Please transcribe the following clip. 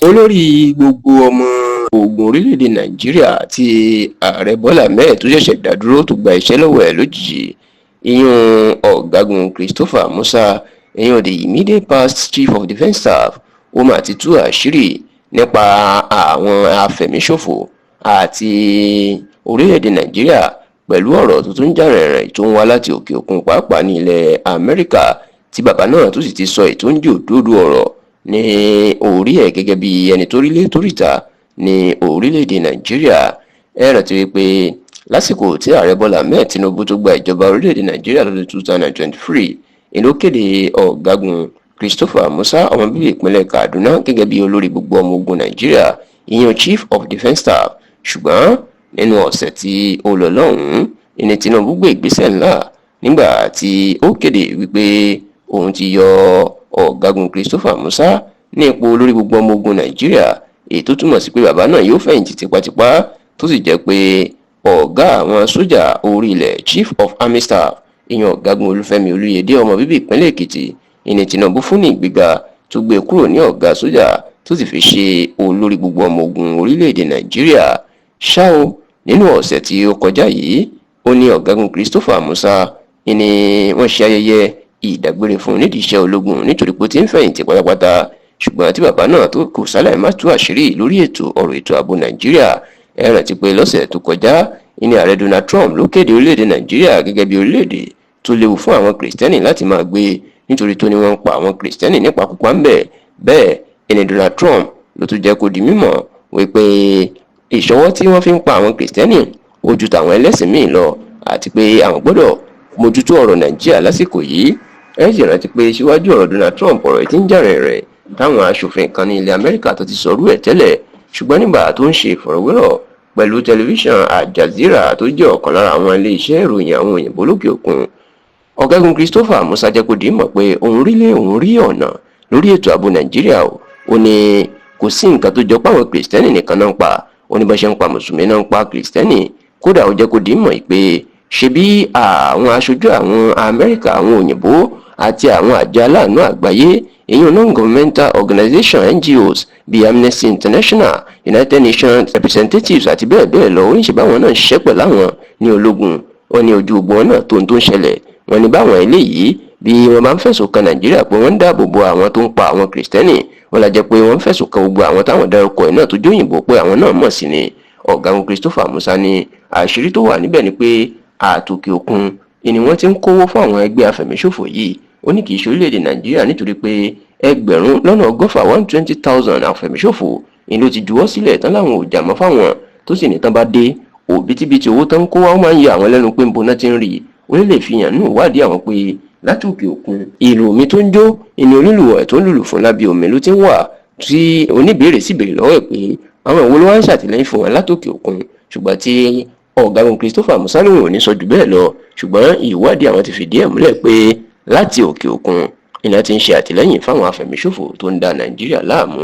olórí gbogbo ọmọ ogun orílẹ̀-èdè nàìjíríà tí ààrẹ bọ́lá ahmed tó ṣẹ̀ṣẹ̀ dádúró tó gba iṣẹ́ lọ́wọ́ ẹ̀ lójijì ìyún ọ̀gágun christopher musa ìyún the immediate past chief of defence staff ó mà ti tú àṣírí nípa àwọn afẹ̀míṣòfò àti orílẹ̀-èdè nàìjíríà pẹ̀lú ọ̀rọ̀ tó tún jà rìnrìn tó ń wá láti òkè òkun pàápàá ní ilẹ̀ amẹ́ríkà tí bàbá náà tó sì ti sọ ètò ń jò dúdú ọ̀rọ̀ ní orí ẹ̀ gẹ́gẹ́ bí ẹni tó rí lé tó ríta ní orílẹ̀-èdè nàìjíríà. ẹ rántí wípé lásìkò tí ààrẹ bọ́lá ahmed tinubu tó gba ìjọba orílẹ̀-èdè nàìjíríà lọ́dún 2023 ìlú kéde ọ̀gágun christopher musa ọmọ bíbí ìpínlẹ̀ kaduna gẹ́gẹ́ bí olórí gbogbo ọmọ ogun nàìjíríà ìyẹn chief of defence staff. ṣùgbọ́n nínú ọ̀sẹ̀ tí ó lọ lọ́hùn-ún ìní tinubu gbé ìgbésẹ̀ ńlá nígbà tí ó kéde wípé òun ti yọ ọ̀gágun christopher musa ní ipò olórí gbogbo ọmọ ogun nàìjíríà, èyí tó túmọ̀ sí pé bàbá náà yóò fẹ̀yìntì tipátipá tó sì jẹ́ pé ọ̀gá àwọn sójà orí ilẹ̀ chief of army staff ìyẹn ọ̀gágun olúfẹ́mi olúyẹdẹ ọmọ bíbí ìpínlẹ̀ èkìtì ìní tinubu fún ní ìgbéga tó gbé kúrò ní ọ̀gá sójà tó sì fi ṣe olórí gbogbo ọmọ ogun orílẹ̀-èdè nàìjíríà. ṣá o nínú ọ̀sẹ̀ tí ó kọjá yìí ó ní ọ̀gágun christopher musa ni wọ́n ṣe ayẹyẹ ìdágbére fún nídìí iṣẹ́ ológun nítorí pé ó ti ń fẹ̀yìntì pátápátá. ṣùgbọ́n tí bàbá náà tó kò sálẹ̀ má tú àṣírí lórí ọ̀rọ̀ ètò ààbò nàìjíríà. ẹ rántí pé lọ́sẹ̀ tó kọjá ní ààrẹ donald trump ló kéde orílẹ̀-èdè nàìjíríà gẹ́gẹ́ bí orílẹ̀-èdè tó léwu fún àwọn kìrìsìtẹ́nì láti máa gbé nítorí tó ní wọ́n ń pa àwọn kìrìsìtẹ́nì nípakúpa ń bẹ̀. bẹ́ẹ̀ ẹni donald trump ló tún jẹ́ kó di mímọ̀ wípé ìṣọwọ́ tí wọ́n fi ń pa àwọn kìrìsìtẹ́nì ó ju tàwọn ẹlẹ́sìn míì lọ àti pé àwọn gbọ́dọ̀ mójútó ọ̀rọ̀ nàìjíríà lásìkò yìí. ẹ sì rántí pé síwájú ọ̀rọ̀ donald trump ọ̀rọ̀ tí ń jà rẹ̀ táwọn aṣòfin kan ní ilẹ̀ amẹ́ríkà tó ti sọ̀rọ̀ ẹ̀ tẹ́lẹ̀, ṣùgbọ́n nígbà tó ń ṣe ìfọ̀rọ̀wérọ̀ pẹ̀lú tẹlifíṣàn Al Jazeera tó jẹ́ ọ̀kan lára àwọn ilé-iṣẹ́ ìròyìn àwọn òyìnbó lókè òkun, ọ̀gágun christopher musa jẹ́ kó di mọ̀ pé òun rí ọ̀nà lórí ètò ààbò nàìjíríà. ó ní kò sí nǹkan tó jọ pé àwọn kìrìsìtẹ́nì nìkan náà ń pa, ó ní bá ṣe ń pa mùsùlùmí náà ń pa kìrìsìtẹ́nì. kódà ó jẹ́ kó di mọ̀ pé ṣe bí àwọn aṣojú àwọn amẹ́ríkà àwọn òyìnbó àti àwọn àjọ aláàánú àgbáyé èyí non-governmental organization NGOs bíi Amnesty International, United Nations representatives àti bẹ́ẹ̀ bẹ́ẹ̀ lọ oníṣẹ́ báwọn náà ṣiṣẹ́ pẹ̀lú àwọn ní ológun. wọ́n ní ojú ogun náà tó ń ṣẹlẹ̀. wọ́n ní báwọn eléyìí bí wọ́n máa ń fẹ̀sùn kan nàìjíríà pé wọ́n ń dáàbò bo àwọn tó ń pa àwọn kìrìsìtẹ́nì, wọ́n la jẹ́ pé wọ́n ń fẹ̀sùn kan gbogbo àwọn táwọn dárúkọ ẹ̀ náà tó jóyìnbó pé àwọn náà mọ̀ sí ni. ọ̀gágun christopher musa ní àṣírí tó wà níbẹ̀ ni pé àtòkè òkun ni wọ́n ti ń kówó fún àwọn ẹgbẹ́ afẹ̀míṣòfò yìí. ó ní kì í ṣe orílẹ̀-èdè nàìjíríà nítorí pé ẹgbẹ̀rún lọ́nà ọgọ́fà 120,000 afẹ̀míṣòfò ni ló ti juwọ́ sílẹ̀ tán láwọn ò jà mọ́ fáwọn tó sì ní tán bá dé òbítíbitì owó tán kó wá máa ń yà àwọn lẹ́nu pé ń bo náà ti ń rí. ó lè fi hàn nù ìwádìí àwọn pé láti òkè òkun ìlú omi tó ń jó ìní onílùwọ̀ tó ń lùlù fún lábẹ́ omi ló ti ń wà, tí oníbèrè sì béèrè lọ́wọ́ ẹ̀ pé àwọn ìwo ló wá ń ṣàtìlẹ́yìn fún wọn látòkè òkun. ṣùgbọ́n tí ọ̀gágun christopher musa lòun ò ní sọ jù bẹ́ẹ̀ lọ, ṣùgbọ́n ìwádìí àwọn ti fìdí ẹ̀ múlẹ̀ pé láti òkè òkun ìná ti ń ṣe àtìlẹ́yìn fáwọn afẹ̀míṣòfò tó ń da nàìjíríà láàmú.